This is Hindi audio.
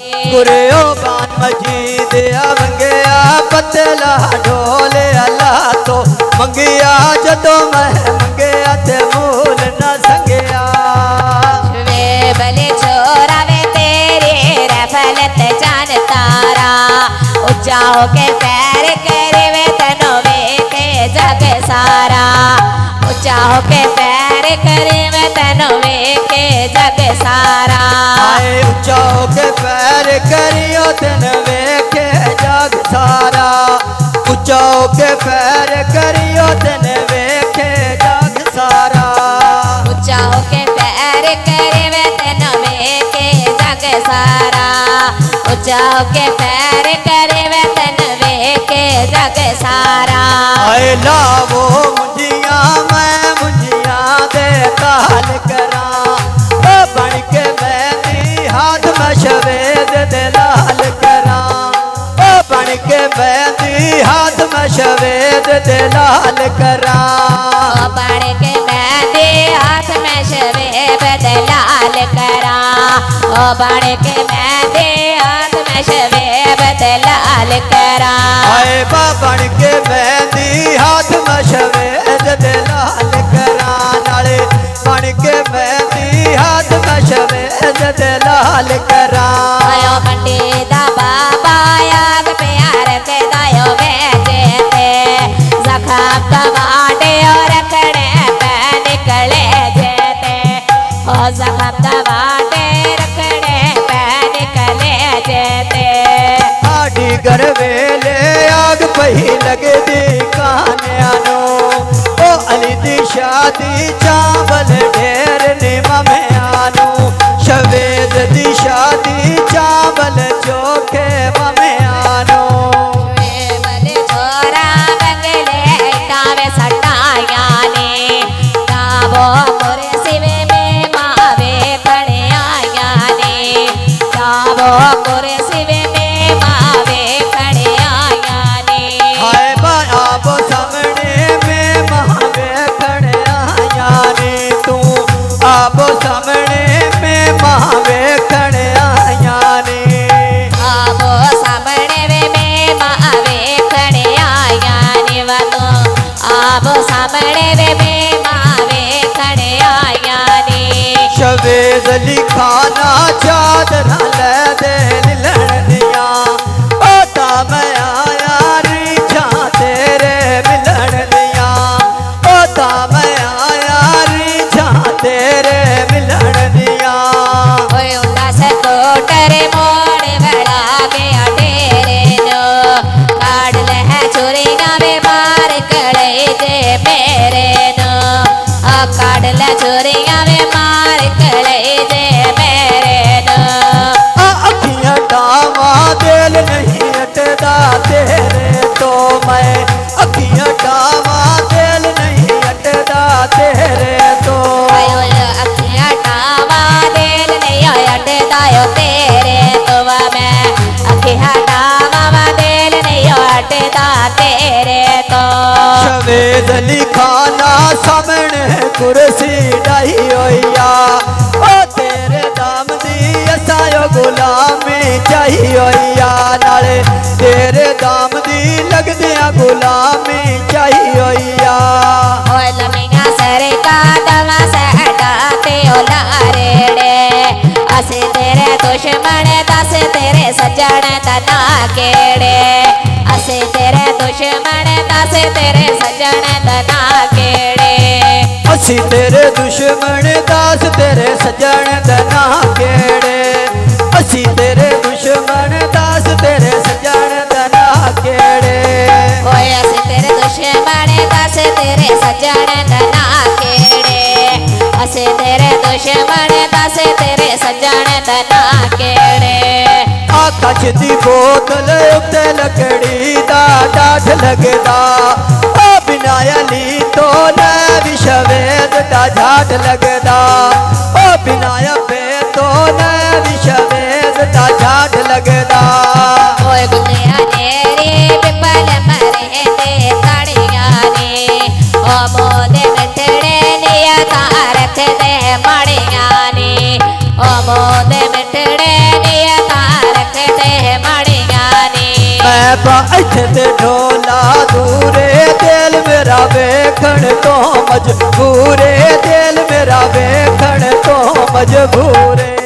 गुरियो गान मजीद मंगया पतला ढोल अल्लाह तो मंगिया जदों मैं मंगया ते मूल न संगया वे भले छोरा वे तेरे रफलत जान तारा ऊंचा होके पैर करे वे तनो वेखे जग सारा ऊंचा होके पैर करे वे तनो वेखे जग सारा ऊंचा होके पैर करियो तन वेखे जग सारा ऊंचा होके पैर करियो तन वेखे जग सारा ऊंचा होके पैर करे वे तनो वेखे जग सारा ऊंचा होके पैर करे वे तनो वेखे जग सारा आए लावो मुंजिया मैं मुंजिया दे ताल करा ओ बन के मैं हाथ में शवेद दे लाल करा ओ बन के मैं हाथ में शवेद दे लाल करा ओ बन के मैं हाथ में शवेद दे लाल करा ओ बन के मैं हाथ में शवेद दे लाल करा आए बन के मैं हाथ में शवेद दे लाल करा नाले बन के मैं हाथ में शवेद दे लाल करा आयो मंडी दा बाबा याद प्यार के दायो बेचे थे जखाम टमाटे और रखड़े पे निकले जेते ओ जखाम टमाटे रखड़े पे निकले जेते आड़ी घर वेले आग पही लगे दी कान्यानो ओ अली दी शादी चावल ढेर निमा में आनो शवेद दी शादी चावल चोखे में आनो भले छोरा बंगले कावे सटाया ने काबो मोरे सिवे में मावे खड़े आया ने काबो मोरे सिवे में मावे खड़े आया ने हाय बाब सामने में महावे खड़े आया ने तू आप सामने में महावे खड़े आया ने आबो सामने में मावे खड़े आया ने वा तो आबो सामने में मावे खड़े आया ने शवेद लिखाना चादर ले दे लड़निया ओता मैं आया रिझा तेरे मिलन दिया ओता मैं आया रिझा तेरे मिलन दिया ओए उदास कोटर मोड़ बड़ा गया डेरे नो काढ़ ले चोरी नावे मार कड़े जे मेरे नो आ काढ़ ले चोरी नावे मार कड़े जे मेरे नो अखियां टावा दिल नहीं अटदा तेरे तो मैं अखियां टावा दिल नहीं अटदा तेरे तो आयो अखियां टावा दिल नहीं अटदा यो तेरे तो मैं अखियां टावा दिल नहीं अटदा तेरे तो शवेद लिखाना सामने कुर्सी डाई होया ओ तेरे दाम दी असायो गुलामी चाहिए होया नाले तेरे दाम दी लगदिया गुलामी चाहिए होया ओए लमिया सरे का दवा से हटाते ओ लारेड़े असे तेरे दुश्मन दस तेरे सजन तना केड़े असे तेरे दुश्मन दस तेरे सजन तना केड़े असी तेरे दुश्मन दास तेरे सजन दना केड़े असी तेरे दुश्मन दास तेरे सजन दना केड़े ओए असे तेरे दुश्मन दस तेरे सजन तना केड़े असे तेरे दुश्मन दस तेरे सजन तना केड़े आकाश दी बोतल उत्ते लकड़ी दा डाठ लगदा ओ बिनाया ली तो न विशवेद दा झाट लगदा ओ बिनाया पे तो न विशवेद दा झाट लगदा ओए गुलिया नेरी पिपल मरे ते तड़िया ने ओ मोदे मिठड़े निया तारख दे मड़िया ने ओ मोदे मिठड़े निया तारख पा इत्थे ते ढोला दूरे दिल मेरा वेखण तो मजबूरे दिल मेरा वेखण तो मजबूरे